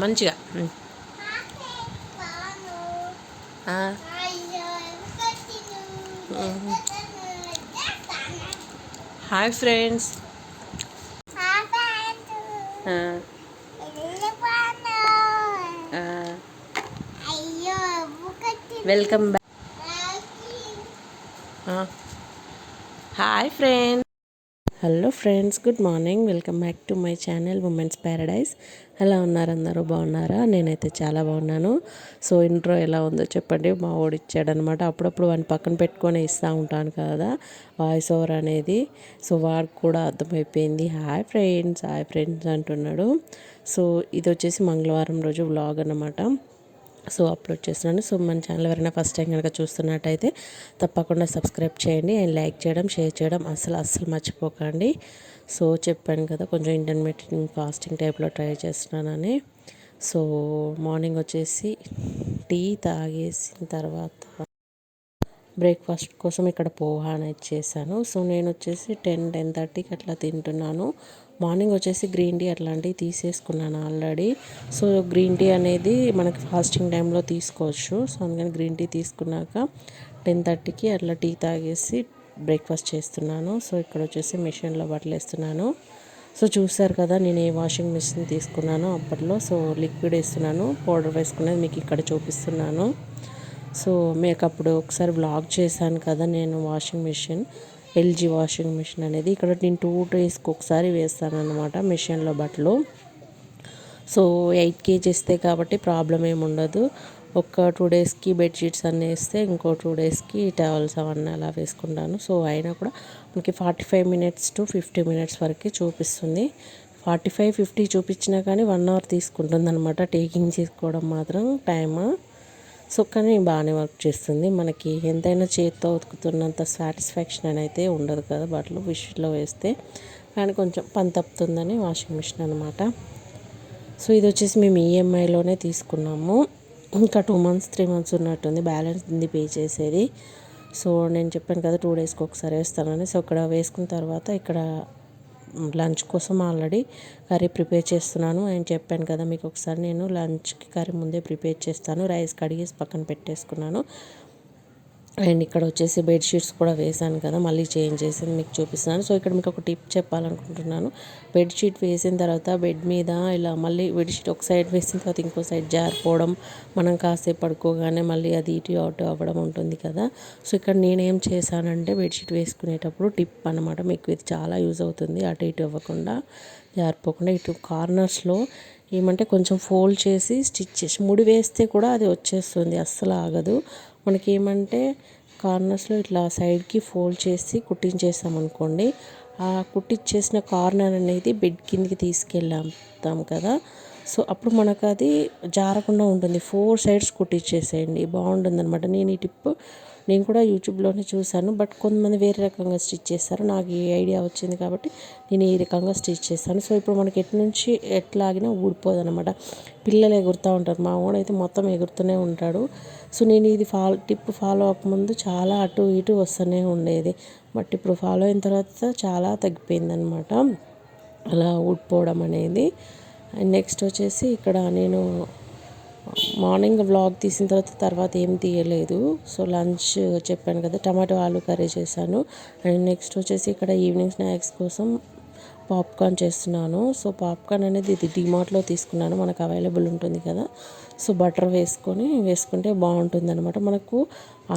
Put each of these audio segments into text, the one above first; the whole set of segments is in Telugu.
మంచిగా. Hi friends. Welcome back. Hi friends. Hello friends, good morning. Welcome back to my channel women's Paradise. ఎలా ఉన్నారు? అందరూ బాగున్నారా? నేనైతే చాలా బాగున్నాను. సో ఇంట్రో ఎలా ఉందో చెప్పండి. మా వాడు ఇచ్చాడనమాట. అప్పుడప్పుడు వాడిని పక్కన పెట్టుకొని ఇస్తూ ఉంటాను కదా వాయిస్ ఓవర్ అనేది. సో వాడికి కూడా అర్థమైపోయింది. హాయ్ ఫ్రెండ్స్ అంటున్నాడు. సో ఇది వచ్చేసి మంగళవారం రోజు వ్లాగ్ అన్నమాట. సో అప్లోడ్ చేస్తున్నాను. సో మన ఛానల్ ఎవరైనా ఫస్ట్ టైం కనుక చూస్తున్నట్టయితే తప్పకుండా సబ్స్క్రైబ్ చేయండి అండ్ లైక్ చేయడం, షేర్ చేయడం అస్సలు మర్చిపోకండి. సో చెప్పాను కదా, కొంచెం ఇంటర్మీడియట్ ఫాస్టింగ్ టైప్లో ట్రై చేస్తున్నానని. సో మార్నింగ్ వచ్చేసి టీ తాగేసిన తర్వాత బ్రేక్ఫాస్ట్ కోసం ఇక్కడ పోహా అనేది చేశాను. సో నేను వచ్చేసి 10:30కి అట్లా తింటున్నాను. మార్నింగ్ వచ్చేసి గ్రీన్ టీ అట్లాంటివి తీసేసుకున్నాను ఆల్రెడీ. సో గ్రీన్ టీ అనేది మనకి ఫాస్టింగ్ టైంలో తీసుకోవచ్చు. సో అందుకని గ్రీన్ టీ తీసుకున్నాక 10:30కి అట్లా టీ తాగేసి బ్రేక్ఫాస్ట్ చేస్తున్నాను. సో ఇక్కడ వచ్చేసి మిషన్లో బట్టలు వేస్తున్నాను. సో చూసారు కదా నేను ఏ వాషింగ్ మిషన్ తీసుకున్నానో అప్పట్లో. సో లిక్విడ్ వేస్తున్నాను, పౌడర్ వేసుకునేది మీకు ఇక్కడ చూపిస్తున్నాను. సో మీకు అప్పుడు ఒకసారి వ్లాగ్ చేశాను కదా నేను washing machine, LG washing machine అనేది. ఇక్కడ నేను 2 daysకి ఒకసారి వేస్తాను అనమాట మిషన్లో బట్టలు. సో 8 kg ఇస్తే కాబట్టి ప్రాబ్లం ఏమి ఉండదు. ఒక 2 daysకి బెడ్షీట్స్ అన్నీ వేస్తే ఇంకో 2 daysకి టవల్స్ అవన్నీ అలా వేసుకుంటాను. సో అయినా కూడా మనకి 45 minutes to 50 minutes వరకు చూపిస్తుంది. 45-50 చూపించినా కానీ 1 hour తీసుకుంటుంది అనమాట టేకింగ్ చేసుకోవడం మాత్రం టైమ్. సో కానీ బాగానే వర్క్ చేస్తుంది. మనకి ఎంతైనా చేతితో ఉతుకుతున్నంత సాటిస్ఫాక్షన్ అని అయితే ఉండదు కదా బట్టలు మిషన్లో వేస్తే, కానీ కొంచెం పని తప్పుతుందని వాషింగ్ మిషన్ అనమాట. సో ఇది వచ్చేసి మేము ఈఎంఐలోనే తీసుకున్నాము. ఇంకా 2 months 3 months ఉన్నట్టుంది, బ్యాలెన్స్ ఉంది పే చేసేది. సో నేను చెప్పాను కదా 2 daysకి ఒకసారి వేస్తానని. సో ఇక్కడ వేసుకున్న తర్వాత ఇక్కడ లంచ్ కోసం ఆల్రెడీ కర్రీ ప్రిపేర్ చేస్తున్నాను. అని చెప్పాను కదా మీకు ఒకసారి, నేను లంచ్కి కర్రీ ముందే ప్రిపేర్ చేస్తాను. రైస్ కడిగేసి పక్కన పెట్టేసుకున్నాను. అండ్ ఇక్కడ వచ్చేసి బెడ్షీట్స్ కూడా వేసాను కదా, మళ్ళీ చేంజ్ చేసి మీకు చూపిస్తున్నాను. సో ఇక్కడ మీకు ఒక టిప్ చెప్పాలనుకుంటున్నాను. బెడ్షీట్ వేసిన తర్వాత బెడ్ మీద ఇలా మళ్ళీ బెడ్షీట్ ఒక సైడ్ వేసిన తర్వాత ఇంకో సైడ్ జారిపోవడం, మనం కాసేపు పడుకోగానే మళ్ళీ అది ఇటు అటు అవ్వడం ఉంటుంది కదా. సో ఇక్కడ నేనేం చేశానంటే బెడ్షీట్ వేసుకునేటప్పుడు టిప్ అనమాట, మీకు ఇది చాలా యూజ్ అవుతుంది. అటు ఇటు అవ్వకుండా, జారిపోకుండా ఇటు కార్నర్స్లో ఏమంటే కొంచెం ఫోల్డ్ చేసి స్టిచ్ చేసి ముడి వేస్తే కూడా అది వచ్చేస్తుంది, అస్సలు ఆగదు. మనకేమంటే కార్నర్స్లో ఇట్లా సైడ్కి ఫోల్డ్ చేసి కుట్టించేసామనుకోండి, ఆ కుట్టించేసిన కార్నర్ అనేది బెడ్ కిందకి తీసుకెళ్తాం కదా. సో అప్పుడు మనకు అది జారకుండా ఉంటుంది. 4 sides కుట్టించేసేయండి, బాగుంటుందన్నమాట. నేను ఈ టిప్ నేను కూడా యూట్యూబ్లోనే చూశాను, బట్ కొంతమంది వేరే రకంగా స్టిచ్ చేస్తారు. నాకు ఈ ఐడియా వచ్చింది కాబట్టి నేను ఈ రకంగా స్టిచ్ చేశాను. సో ఇప్పుడు మనకి ఎటు నుంచి ఎట్లాగినా ఊడిపోదు అనమాట. పిల్లలు ఎగురుతూ ఉంటారు, మా వాడైతే మొత్తం ఎగురుతూనే ఉంటాడు. సో నేను ఇది టిప్ ఫాలో అవ్వకముందు చాలా అటు ఇటు వస్తూనే ఉండేది, బట్ ఇప్పుడు ఫాలో అయిన తర్వాత చాలా తగ్గిపోయిందనమాట అలా ఊడిపోవడం అనేది. అండ్ నెక్స్ట్ వచ్చేసి ఇక్కడ నేను మార్నింగ్ వ్లాగ్ తీసిన తర్వాత ఏం తీయలేదు. సో లంచ్ చెప్పాను కదా, టమాటో ఆలు కర్రీ చేశాను. అండ్ నెక్స్ట్ వచ్చేసి ఇక్కడ ఈవినింగ్ స్నాక్స్ కోసం పాప్కార్న్ చేస్తున్నాను. సో పాప్కార్న్ అనేది ఇది డిమార్ట్లో తీసుకున్నాను, మనకు అవైలబుల్ ఉంటుంది కదా. సో బటర్ వేసుకుంటే బాగుంటుంది అనమాట. మనకు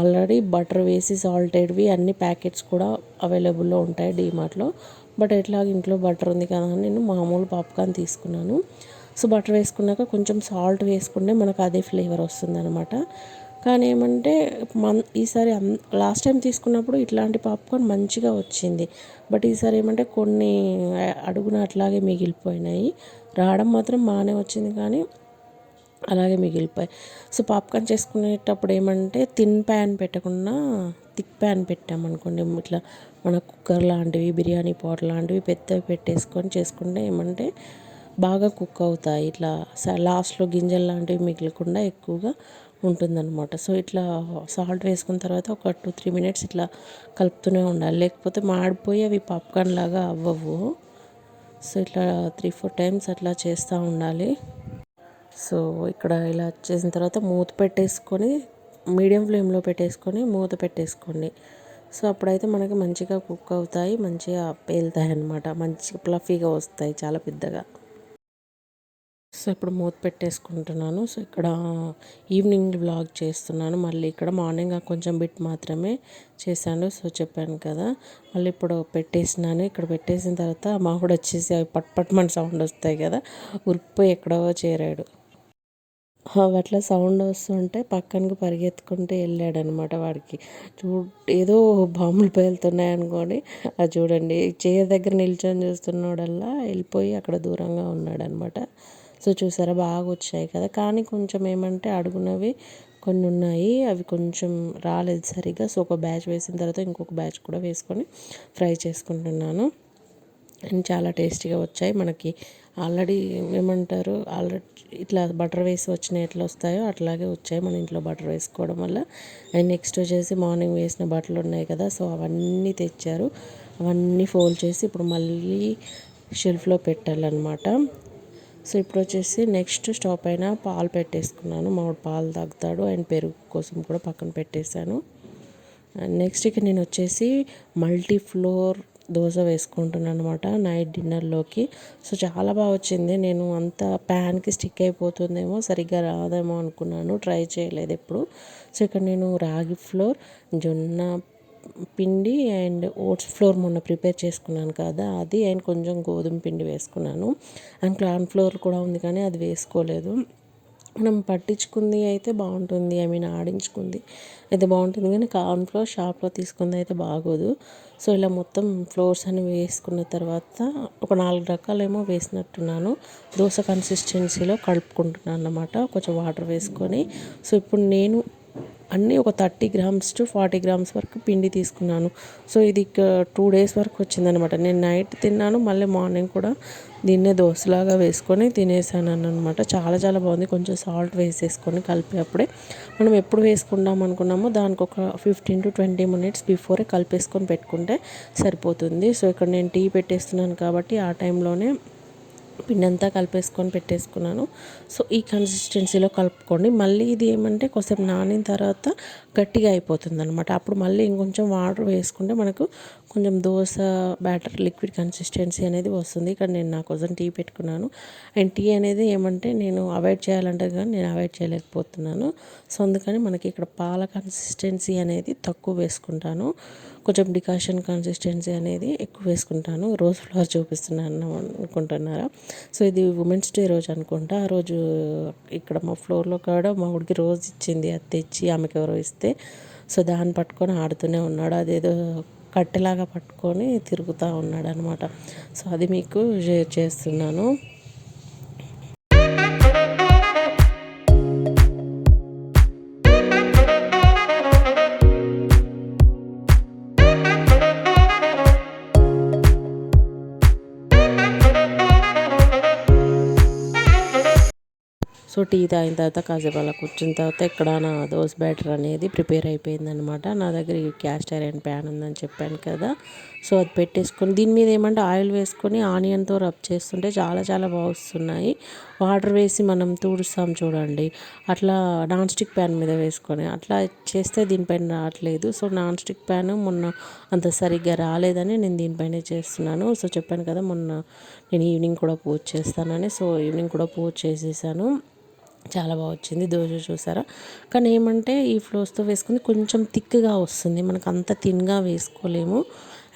ఆల్రెడీ బటర్ వేసి సాల్టెడ్వి అన్ని ప్యాకెట్స్ కూడా అవైలబుల్లో ఉంటాయి డిమార్ట్లో. బట్ ఎట్లాగ ఇంట్లో బటర్ ఉంది కదా అని నేను మామూలు పాప్కార్న్ తీసుకున్నాను. సో బటర్ వేసుకున్నాక కొంచెం సాల్ట్ వేసుకుంటే మనకు అదే ఫ్లేవర్ వస్తుంది అనమాట. కానీ ఏమంటే ఈసారి లాస్ట్ టైం తీసుకున్నప్పుడు ఇట్లాంటి పాప్కార్న్ మంచిగా వచ్చింది, బట్ ఈసారి ఏమంటే కొన్ని అడుగున అట్లాగే మిగిలిపోయినాయి. రావడం మాత్రం బాగానే వచ్చింది కానీ అలాగే మిగిలిపోయాయి. సో పాప్కార్న్ చేసుకునేటప్పుడు ఏమంటే థిన్ ప్యాన్ పెట్టకుండా థిక్ ప్యాన్ పెట్టామనుకోండి, ఇట్లా మన కుక్కర్ లాంటివి, బిర్యానీ పాట్ లాంటివి పెద్దవి పెట్టేసుకొని చేసుకుంటే ఏమంటే బాగా కుక్ అవుతాయి. ఇట్లా లాస్ట్లో గింజలు లాంటివి మిగలకుండా ఎక్కువగా ఉంటుందన్నమాట. సో ఇట్లా సాల్ట్ వేసుకున్న తర్వాత ఒక 2-3 minutes ఇట్లా కలుపుతూనే ఉండాలి, లేకపోతే మాడిపోయి అవి పాప్కార్న్ లాగా అవ్వవు. సో ఇట్లా 3-4 times అట్లా చేస్తూ ఉండాలి. సో ఇక్కడ ఇలా చేసిన తర్వాత మూత పెట్టేసుకొని మీడియం ఫ్లేమ్లో పెట్టేసుకొని మూత పెట్టేసుకోండి. సో అప్పుడైతే మనకి మంచిగా కుక్ అవుతాయి, మంచిగా పేలుతాయి అన్నమాట, మంచిగా ప్లఫీగా వస్తాయి చాలా పెద్దగా. సో ఇప్పుడు మూత పెట్టేసుకుంటున్నాను. సో ఇక్కడ ఈవినింగ్ వ్లాగ్ చేస్తున్నాను. మళ్ళీ ఇక్కడ మార్నింగ్ కొంచెం బిట్ మాత్రమే చేశాను. సో చెప్పాను కదా, మళ్ళీ ఇప్పుడు పెట్టేసినాను. ఇక్కడ పెట్టేసిన తర్వాత మామిడి వచ్చేసి అవి పట్ పట్ మన సౌండ్ వస్తాయి కదా, ఉరికిపోయి ఎక్కడో చేరాడు. అట్లా సౌండ్ వస్తుంటే పక్కనకి పరిగెత్తుకుంటూ వెళ్ళాడనమాట. వాడికి ఏదో బాంబులు పేలుతున్నాయి అనుకోని అది చూడండి, చైర్ దగ్గర నిల్చొని చూస్తున్నాడల్లా వెళ్ళిపోయి అక్కడ దూరంగా ఉన్నాడనమాట. సో చూసారా, బాగా వచ్చాయి కదా, కానీ కొంచెం ఏమంటే అడుగునవి కొన్ని ఉన్నాయి, అవి కొంచెం రాలేదు సరిగ్గా. సో ఒక బ్యాచ్ వేసిన తర్వాత ఇంకొక బ్యాచ్ కూడా వేసుకొని ఫ్రై చేసుకుంటున్నాను. అండ్ చాలా టేస్టీగా వచ్చాయి. మనకి ఆల్రెడీ ఏమంటారు, ఆల్రెడీ ఇట్లా బటర్ వేసి వచ్చినాయి ఎట్లా వస్తాయో అట్లాగే వచ్చాయి మన ఇంట్లో బటర్ వేసుకోవడం వల్ల. అండ్ నెక్స్ట్ వచ్చేసి మార్నింగ్ వేసిన బట్టలు ఉన్నాయి కదా, సో అవన్నీ తెచ్చారు. అవన్నీ ఫోల్డ్ చేసి ఇప్పుడు మళ్ళీ షెల్ఫ్లో పెట్టాలన్నమాట. సో ఇప్పుడు వచ్చేసి నెక్స్ట్ స్టవ్ పైన పాలు పెట్టేసుకున్నాను. మామిడి పాలు తాగుతాడు. అండ్ పెరుగు కోసం కూడా పక్కన పెట్టేశాను. అండ్ నెక్స్ట్ ఇక నేను వచ్చేసి మల్టీ ఫ్లోర్ దోశ వేసుకుంటున్నాను అనమాట నైట్ డిన్నర్లోకి. సో చాలా బాగా వచ్చింది. నేను అంత ప్యాన్కి స్టిక్ అయిపోతుందేమో, సరిగ్గా రాదేమో అనుకున్నాను, ట్రై చేయలేదు ఎప్పుడు. సో ఇక్కడ నేను రాగి ఫ్లోర్, జొన్న పిండి అండ్ ఓట్స్ ఫ్లోర్ మొన్న ప్రిపేర్ చేసుకున్నాను కదా అది, అండ్ కొంచెం గోధుమ పిండి వేసుకున్నాను. అండ్ కార్న్ ఫ్లోర్ కూడా ఉంది కానీ అది వేసుకోలేదు. మనం పట్టించుకుంది అయితే బాగుంటుంది, ఆడించుకుంది అయితే బాగుంటుంది, కానీ కార్న్ ఫ్లోర్ షాప్లో తీసుకుంది అయితే బాగోదు. సో ఇలా మొత్తం ఫ్లోర్స్ అని వేసుకున్న తర్వాత ఒక 4 రకాలేమో వేసినట్టున్నాను. దోశ కన్సిస్టెన్సీలో కలుపుకుంటున్నాను అన్నమాట, కొంచెం వాటర్ వేసుకొని. సో ఇప్పుడు నేను అన్నీ ఒక 30 గ్రామ్స్ టు 40 గ్రామ్స్ వరకు పిండి తీసుకున్నాను. సో ఇది 2 days వరకు వచ్చిందనమాట. నేను నైట్ తిన్నాను, మళ్ళీ మార్నింగ్ కూడా దీన్నే దోశలాగా వేసుకొని తినేసాను అనమాట. చాలా చాలా బాగుంది. కొంచెం సాల్ట్ వేసేసుకొని కలిపేటప్పుడే మనం ఎప్పుడు వేసుకుందాం అనుకున్నామో దానికి ఒక 15 to 20 minutes బిఫోరే కలిపేసుకొని పెట్టుకుంటే సరిపోతుంది. సో ఇక్కడ నేను టీ పెట్టేస్తున్నాను కాబట్టి ఆ టైంలోనే పిండి అంతా కలిపేసుకొని పెట్టేసుకున్నాను. సో ఈ కన్సిస్టెన్సీలో కలుపుకోండి. మళ్ళీ ఇది ఏమంటే కొంచెం నానిన తర్వాత గట్టిగా అయిపోతుంది అనమాట. అప్పుడు మళ్ళీ ఇంకొంచెం వాటర్ వేసుకుంటే మనకు కొంచెం దోశ బ్యాటర్ లిక్విడ్ కన్సిస్టెన్సీ అనేది వస్తుంది. ఇక్కడ నేను నా కోసం టీ పెట్టుకున్నాను. అండ్ టీ అనేది ఏమంటే నేను అవాయిడ్ చేయాలంటే కానీ నేను అవాయిడ్ చేయలేకపోతున్నాను. సో అందుకని మనకి ఇక్కడ పాల కన్సిస్టెన్సీ అనేది తక్కువ వేసుకుంటాను, కొంచెం డికాషన్ కన్సిస్టెన్సీ అనేది ఎక్కువ వేసుకుంటాను. రోజ్ ఫ్లవర్ చూపిస్తున్నాను అనుకుంటున్నారా? సో ఇది ఉమెన్స్ డే రోజు అనుకుంటా. ఆ రోజు ఇక్కడ మా ఫ్లోర్లో కూడా మా ఉడికి రోజు ఇచ్చింది, అది తెచ్చి ఆమెకి ఎవరో ఇస్తే. సో దాన్ని పట్టుకొని ఆడుతూనే ఉన్నాడు, అదేదో కట్టెలాగా పట్టుకొని తిరుగుతూ ఉన్నాడు అనమాట. సో అది మీకు షేర్ చేస్తున్నాను. సో టీ తాగిన తర్వాత కాసేపు అలా కూర్చున్న తర్వాత ఇక్కడ నా దోశ బ్యాటర్ అనేది ప్రిపేర్ అయిపోయిందనమాట. నా దగ్గర ఈ క్యాస్ట్ ఐరన్ ప్యాన్ ఉందని చెప్పాను కదా, సో అది పెట్టేసుకొని దీని మీద ఏమంటే ఆయిల్ వేసుకొని ఆనియన్తో రబ్ చేస్తుంటే చాలా చాలా బాగా వస్తున్నాయి. వాటర్ వేసి మనం తుడుస్తాం చూడండి, అట్లా నాన్ స్టిక్ ప్యాన్ మీద వేసుకొని అట్లా చేస్తే దీనిపైన రావట్లేదు. సో నాన్ స్టిక్ ప్యాన్ మొన్న అంత సరిగ్గా రాలేదని నేను దీనిపైనే చేస్తున్నాను. సో చెప్పాను కదా మొన్న నేను ఈవినింగ్ కూడా పూజ చేస్తానని, సో ఈవినింగ్ కూడా పూజ చేసేసాను. చాలా బాగా వచ్చింది దోశ, చూసారా. కానీ ఏమంటే ఈ ఫ్లోర్స్తో వేసుకుని కొంచెం థిక్గా వస్తుంది, మనకు అంత థిన్గా వేసుకోలేము.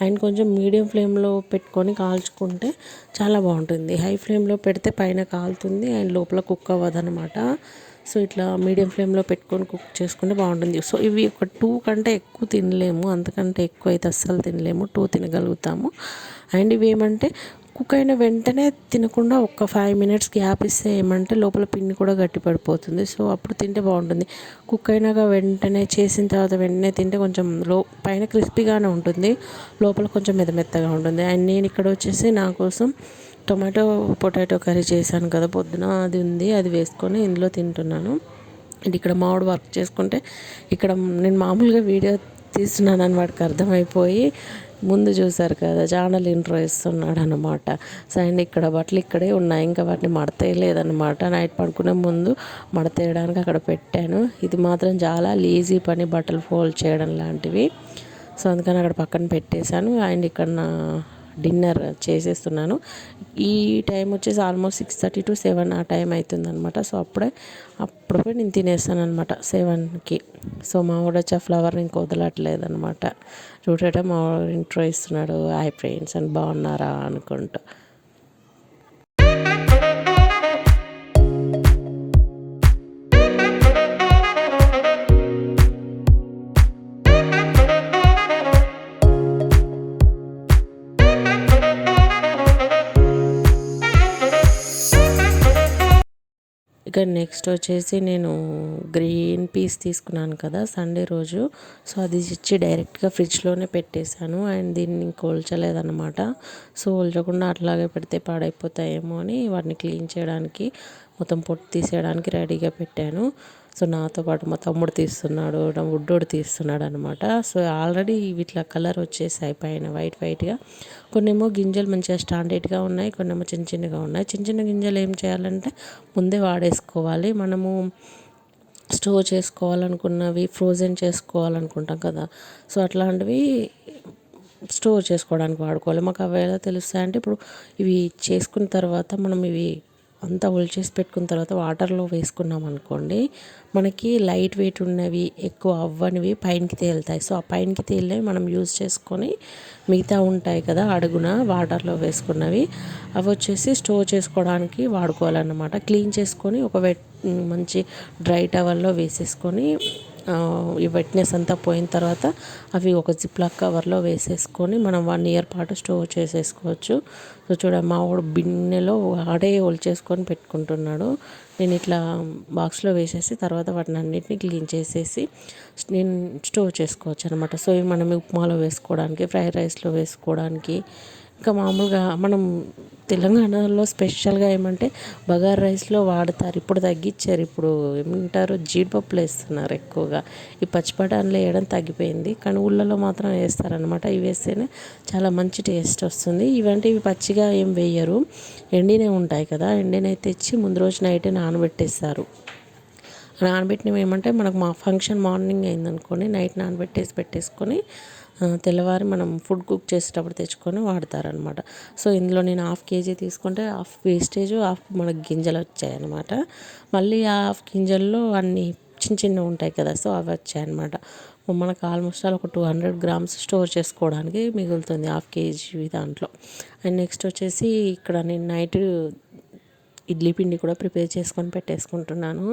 అండ్ కొంచెం మీడియం ఫ్లేమ్లో పెట్టుకొని కాల్చుకుంటే చాలా బాగుంటుంది. హై ఫ్లేమ్లో పెడితే పైన కాలుతుంది అండ్ లోపల కుక్ అవ్వదనమాట. సో ఇట్లా మీడియం ఫ్లేమ్లో పెట్టుకొని కుక్ చేసుకుంటే బాగుంటుంది. సో ఇవి ఒక 2 కంటే ఎక్కువ తినలేము, అంతకంటే ఎక్కువ అయితే అస్సలు తినలేము, 2 తినగలుగుతాము. అండ్ ఇవి ఏమంటే కుక్ అయిన వెంటనే తినకుండా ఒక 5 minutes గ్యాప్ ఇస్తే ఏమంటే లోపల పిండి కూడా గట్టి పడిపోతుంది. సో అప్పుడు తింటే బాగుంటుంది. కుక్ అయినాక వెంటనే చేసిన తర్వాత వెంటనే తింటే కొంచెం పైన క్రిస్పీగానే ఉంటుంది, లోపల కొంచెం మెత్తగా ఉంటుంది. అండ్ నేను ఇక్కడ వచ్చేసి నా కోసం టొమాటో పొటాటో కర్రీ చేశాను కదా పొద్దున, అది ఉంది, అది వేసుకొని ఇందులో తింటున్నాను. అండ్ ఇక్కడ మామిడి వర్క్ చేసుకుంటే ఇక్కడ నేను మామూలుగా వీడియో తీస్తున్నాను అని వాడికి అర్థమైపోయి ముందు చూసారు కదా ఛానల్ ఇంట్రో ఇస్తున్నాడు అనమాట. సో అండ్ ఇక్కడ బట్టలు ఇక్కడే ఉన్నాయి, ఇంకా వాటిని మడతేయలేదన్నమాట. నైట్ పడుకునే ముందు మడతేయడానికి అక్కడ పెట్టాను. ఇది మాత్రం చాలా లేజీ పని, బట్టలు ఫోల్డ్ చేయడం లాంటివి. సో అందుకని అక్కడ పక్కన పెట్టేశాను. అండ్ ఇక్కడ నా డిన్నర్ చేసేస్తున్నాను. ఈ టైం వచ్చేసి ఆల్మోస్ట్ 6:30 to 7 ఆ టైం అవుతుందన్నమాట. సో అప్పుడే నేను తినేస్తాను అనమాట 7కి. సో మా వచ్చే ఫ్లవర్ని ఇంక వదలట్లేదు అనమాట. చూడటం మా ఇంట్రో ఇస్తున్నాడు, హాయ్ ఫ్రెండ్స్ అని, బాగున్నారా అనుకుంటూ. ఇక నెక్స్ట్ వచ్చేసి నేను గ్రీన్ పీస్ తీసుకున్నాను కదా సండే రోజు. సో అది ఇచ్చి డైరెక్ట్గా ఫ్రిడ్జ్లోనే పెట్టేశాను. అండ్ దీన్ని కోల్చలేదన్నమాట. సో కోల్చకుండా అట్లాగే పెడితే పాడైపోతాయేమో అని వాటిని క్లీన్ చేయడానికి, మొత్తం పొట్టు తీసేయడానికి రెడీగా పెట్టాను. సో నాతో పాటు మా తమ్ముడు తీస్తున్నాడు, నా బుడ్డోడు తీస్తున్నాడు అనమాట. సో ఆల్రెడీ వీటిలో కలర్ వచ్చేసాయి పైన వైట్గా. కొన్నేమో గింజలు మంచిగా స్టాండర్డ్గా ఉన్నాయి, కొన్నేమో చిన్నగా ఉన్నాయి. చిన్న గింజలు ఏం చేయాలంటే ముందే వాడేసుకోవాలి. మనము స్టోర్ చేసుకోవాలనుకున్నవి, ఫ్రోజన్ చేసుకోవాలనుకుంటాం కదా, సో అట్లాంటివి స్టోర్ చేసుకోవడానికి వాడుకోవాలి. మాకు అవి ఎలా తెలుస్తాయంటే, ఇప్పుడు ఇవి చేసుకున్న తర్వాత మనం ఇవి అంతా చేసి పెట్టుకున్న తర్వాత వాటర్లో వేసుకున్నాం అనుకోండి, మనకి లైట్ వెయిట్ ఉన్నవి, ఎక్కువ అవ్వనివి పైనకి తేలుతాయి. సో ఆ పైనకి తేలినవి మనం యూజ్ చేసుకొని, మిగతా ఉంటాయి కదా అడుగున వాటర్లో వేసుకున్నవి, అవి వచ్చేసి స్టోర్ చేసుకోవడానికి వాడుకోవాలన్నమాట. క్లీన్ చేసుకొని ఒక మంచి డ్రై టవల్లో వేసేసుకొని, ఈ వెట్నెస్ అంతా పోయిన తర్వాత అవి ఒక జిప్లాక్ కవర్లో వేసేసుకొని మనం 1 year పాటు స్టోర్ చేసేసుకోవచ్చు. సో మా వాడు బిన్నెలో ఆడే చేసుకొని పెట్టుకుంటున్నాడు. నేను ఇట్లా బాక్స్లో వేసేసి తర్వాత వాటిని అన్నిటిని క్లీన్ చేసేసి నేను స్టోర్ చేసుకోవచ్చు అనమాట. సో ఇవి మనం ఉప్మాలో వేసుకోవడానికి, ఫ్రైడ్ రైస్లో వేసుకోవడానికి, ఇంకా మామూలుగా మనం తెలంగాణలో స్పెషల్గా ఏమంటే బగారా రైస్లో వాడతారు. ఇప్పుడు తగ్గించారు, ఇప్పుడు ఏమంటారు జీడిపప్పులు వేస్తున్నారు ఎక్కువగా. ఈ పచ్చిబఠానీలు వేయడం తగ్గిపోయింది, కానీ ఊళ్ళలో మాత్రం వేస్తారనమాట. ఇవి వేస్తేనే చాలా మంచి టేస్ట్ వస్తుంది. ఇవి పచ్చిగా ఏం వేయరు, ఎండినే ఉంటాయి కదా, ఎండినవి తెచ్చి ముందు రోజు నైటే నానబెట్టేస్తారు. నానబెట్టినవి ఏమంటే మనకు మా ఫంక్షన్ మార్నింగ్ అయిందనుకోండి, నైట్ పెట్టేసుకొని తెల్లవారి మనం ఫుడ్ కుక్ చేసేటప్పుడు తెచ్చుకొని వాడతారనమాట. సో ఇందులో నేను 1/2 kg తీసుకుంటే 1/2 వేస్టేజ్, 1/2 మనకు గింజలు వచ్చాయన్నమాట. మళ్ళీ ఆ 1/2 గింజల్లో అన్నీ చిన్నవి ఉంటాయి కదా, సో అవి వచ్చాయన్నమాట. మనకు ఆల్మోస్ట్ ఒక 200 grams స్టోర్ చేసుకోవడానికి మిగులుతుంది 1/2 kg దాంట్లో. అండ్ నెక్స్ట్ వచ్చేసి ఇక్కడ నేను నైట్ ఇడ్లీ పిండి కూడా ప్రిపేర్ చేసుకొని పెట్టేసుకుంటున్నాను.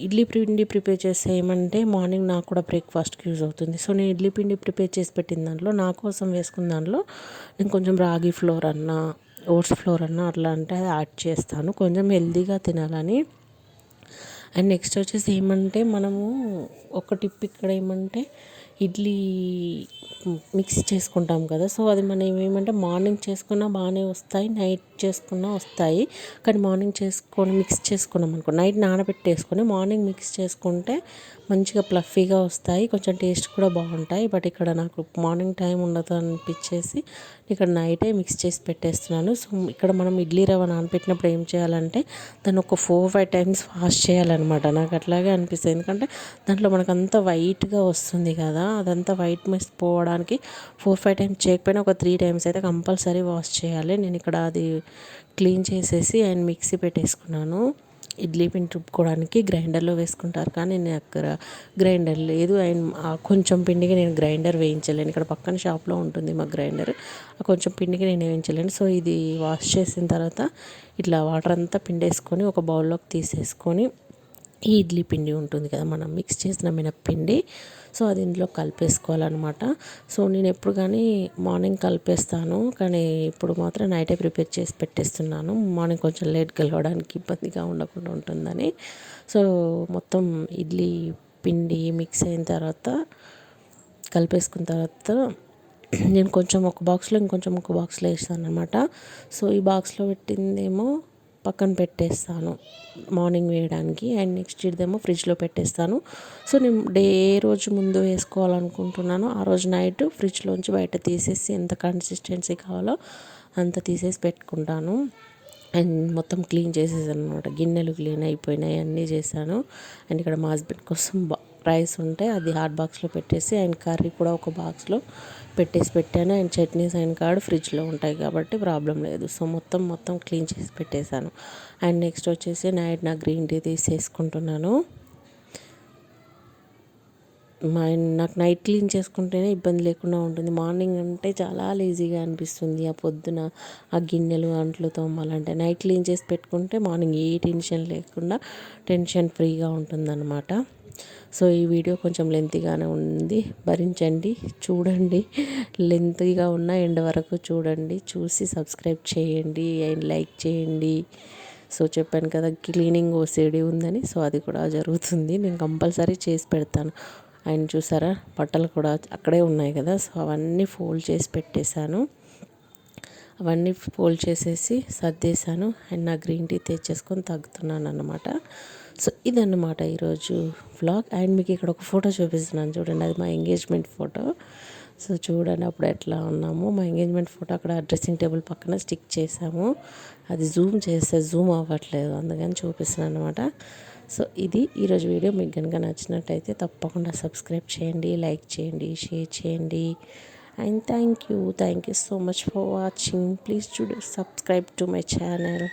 ఇడ్లీ పిండి ప్రిపేర్ చేస్తే ఏమంటే మార్నింగ్ నాకు కూడా బ్రేక్ఫాస్ట్కి యూజ్ అవుతుంది. సో నేను ఇడ్లీ పిండి ప్రిపేర్ చేసి పెట్టిన దాంట్లో, నా కోసం వేసుకున్న దాంట్లో నేను కొంచెం రాగి ఫ్లోర్ అన్నా, ఓట్స్ ఫ్లోర్ అన్నా అట్లా అంటే యాడ్ చేస్తాను, కొంచెం హెల్తీగా తినాలని. అండ్ నెక్స్ట్ వచ్చేసి ఏమంటే మనము ఒక టిప్ ఇక్కడ ఏమంటే, ఇడ్లీ మిక్స్ చేసుకుంటాం కదా, సో అది మనం ఏమంటే మార్నింగ్ చేసుకున్నా బాగానే వస్తాయి, నైట్ చేసుకున్నా వస్తాయి. కానీ మార్నింగ్ మిక్స్ చేసుకున్నాం అనుకో, నైట్ నానబెట్టేసుకొని మార్నింగ్ మిక్స్ చేసుకుంటే మంచిగా ప్లఫీగా వస్తాయి, కొంచెం టేస్ట్ కూడా బాగుంటాయి. బట్ ఇక్కడ నాకు మార్నింగ్ టైం ఉండదు అనిపించేసి ఇక్కడ నైటే మిక్స్ చేసి పెట్టేస్తున్నాను. సో ఇక్కడ మనం ఇడ్లీ రవ్వ నానబెట్టినప్పుడు ఏం చేయాలంటే దాన్ని ఒక 4-5 times వాష్ చేయాలన్నమాట. నాకు అట్లాగే అనిపిస్తుంది, ఎందుకంటే దాంట్లో మనకు అంతా వైట్గా వస్తుంది కదా, అదంతా వైట్ మిక్స్ పోవడానికి 4-5 times చేయకపోయినా ఒక 3 times అయితే కంపల్సరీ వాష్ చేయాలి. నేను ఇక్కడ అది క్లీన్ చేసేసి అండ్ మిక్సీ పెట్టేసుకున్నాను. ఇడ్లీ పిండి రుబ్బుకోవడానికి గ్రైండర్లో వేసుకుంటారు, కానీ నేను దగ్గర గ్రైండర్ లేదు. అండ్ కొంచెం పిండికి నేను గ్రైండర్ వేయించలేను, ఇక్కడ పక్కన షాప్లో ఉంటుంది మా గ్రైండర్, ఆ కొంచెం పిండికి నేను వేయించలేను. సో ఇది వాష్ చేసిన తర్వాత ఇట్లా వాటర్ అంతా పిండేసుకొని ఒక బౌల్లోకి తీసేసుకొని, ఈ ఇడ్లీ పిండి ఉంటుంది కదా మనం మిక్స్ చేసిన మినప్పిండి, సో అది ఇందులో కలిపేసుకోవాలన్నమాట. సో నేను ఎప్పుడు కానీ మార్నింగ్ కలిపేస్తాను, కానీ ఇప్పుడు మాత్రం నైటే ప్రిపేర్ చేసి పెట్టేస్తున్నాను, మార్నింగ్ కొంచెం లేట్ కలవడానికి ఇబ్బందిగా ఉండకుండా ఉంటుందని. సో మొత్తం ఇడ్లీ పిండి మిక్స్ అయిన తర్వాత, కలిపేసుకున్న తర్వాత నేను కొంచెం ఒక బాక్స్లో ఇంకొంచెం ఒక బాక్స్లో వేస్తాను అనమాట. సో ఈ బాక్స్లో పెట్టిందేమో పక్కన పెట్టేస్తాను మార్నింగ్ వేయడానికి. అండ్ నెక్స్ట్ ఇదేమో ఫ్రిడ్జ్లో పెట్టేస్తాను. సో నేను ఏ రోజు ముందు వేసుకోవాలనుకుంటున్నానో ఆ రోజు నైట్ ఫ్రిడ్జ్లోంచి బయట తీసేసి ఎంత కన్సిస్టెన్సీ కావాలో అంత తీసేసి పెట్టుకుంటాను. అండ్ మొత్తం క్లీన్ చేసేసాను అనమాట. గిన్నెలు క్లీన్ అయిపోయినాయి, అన్నీ చేశాను. అండ్ ఇక్కడ మా హస్బెండ్ కోసం రైస్ ఉంటే అది హాట్ బాక్స్లో పెట్టేసి, అండ్ కర్రీ కూడా ఒక బాక్స్లో పెట్టాను. అండ్ చట్నీస్ అండ్ కార్డ్ ఫ్రిడ్జ్లో ఉంటాయి కాబట్టి ప్రాబ్లం లేదు. సో మొత్తం క్లీన్ చేసి పెట్టేశాను. అండ్ నెక్స్ట్ వచ్చేసి నైట్ నా గ్రీన్ టీ తీసేసుకుంటున్నాను. నాకు నైట్ క్లీన్ చేసుకుంటేనే ఇబ్బంది లేకుండా ఉంటుంది. మార్నింగ్ అంటే చాలా లేజీగా అనిపిస్తుంది. ఆ పొద్దున ఆ గిన్నెలు అంట్లు తోమాలంటే నైట్ క్లీన్ చేసి పెట్టుకుంటే మార్నింగ్ ఏ టెన్షన్ లేకుండా టెన్షన్ ఫ్రీగా ఉంటుందన్నమాట. సో ఈ వీడియో కొంచెం లెంతీగానే ఉంది, భరించండి, చూడండి. లెంతీగా ఉన్న ఎండ్ వరకు చూడండి, చూసి సబ్స్క్రైబ్ చేయండి అండ్ లైక్ చేయండి. సో చెప్పాను కదా క్లీనింగ్ ఓసిడి ఉందని, సో అది కూడా జరుగుతుంది. నేను కంపల్సరీ చేసి పెడతాను. అండ్ చూసారా బట్టలు కూడా అక్కడే ఉన్నాయి కదా, సో అవన్నీ ఫోల్డ్ చేసి పెట్టేశాను. అవన్నీ ఫోల్డ్ చేసేసి సర్దేశాను. అండ్ నా గ్రీన్ టీ తెచ్చేసుకొని తాగుతున్నాను అన్నమాట. సో ఇదన్నమాట ఈరోజు వ్లాగ్. అండ్ మీకు ఇక్కడ ఒక ఫోటో చూపిస్తున్నాను చూడండి, అది మా ఎంగేజ్మెంట్ ఫోటో. సో చూడండి అప్పుడు ఎట్లా ఉన్నాము. మా ఎంగేజ్మెంట్ ఫోటో అక్కడ డ్రెస్సింగ్ టేబుల్ పక్కన స్టిక్ చేసాము. అది జూమ్ చేస్తే జూమ్ అవ్వట్లేదు, అందుకని చూపిస్తున్నాను అనమాట. సో ఇది ఈరోజు వీడియో. మీకు కనుక నచ్చినట్టయితే తప్పకుండా సబ్స్క్రైబ్ చేయండి, లైక్ చేయండి, షేర్ చేయండి. And thank you so much for watching. Please subscribe to my channel.